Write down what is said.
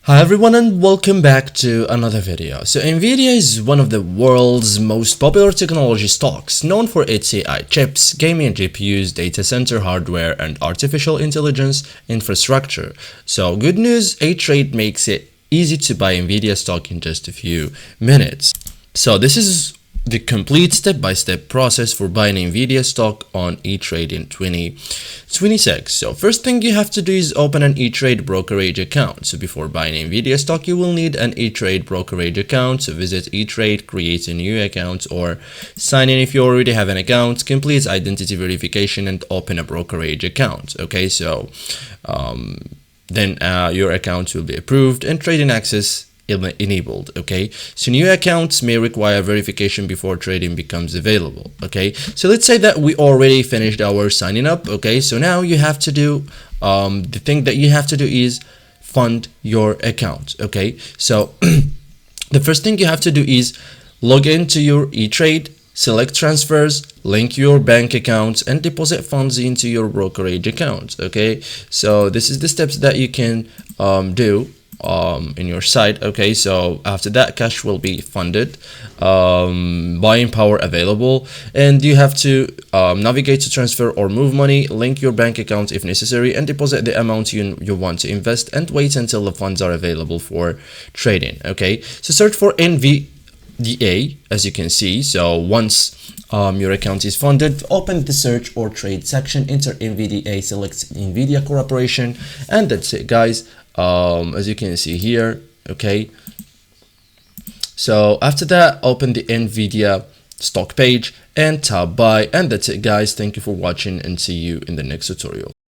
Hi everyone and welcome back to another video. So NVIDIA is one of the world's most popular technology stocks, known for its AI chips, gaming GPUs, data center hardware, and artificial intelligence infrastructure. So good news, ETRADE makes it easy to buy NVIDIA stock in just a few minutes. So this is the complete step-by-step process for buying NVIDIA stock on ETRADE in 2026. So first thing you have to do is open an ETRADE brokerage account. So before buying NVIDIA stock, you will need an ETRADE brokerage account. So visit ETRADE, create a new account, or sign in if you already have an account, complete identity verification, and open a brokerage account. Okay, so then your account will be approved and trading access enabled. Okay, so new accounts may require verification before trading becomes available. Okay, so let's say that we already finished our signing up. Okay, so now you have to do the thing that you have to do is fund your account. Okay, so the first thing you have to do is log into your ETRADE, select transfers, link your bank accounts, and deposit funds into your brokerage account. Okay, so this is the steps that you can do in your site. Okay, so after that, cash will be funded, buying power available, and you have to navigate to transfer or move money, link your bank account if necessary, and deposit the amount you want to invest, and wait until the funds are available for trading. Okay, so search for NVDA, as you can see. So once your account is funded, open the search or trade section, enter NVDA, select NVIDIA Corporation, and that's it, guys. As you can see here. Okay, so after that, open the NVIDIA stock page and tap buy, and that's it, guys. Thank you for watching and see you in the next tutorial.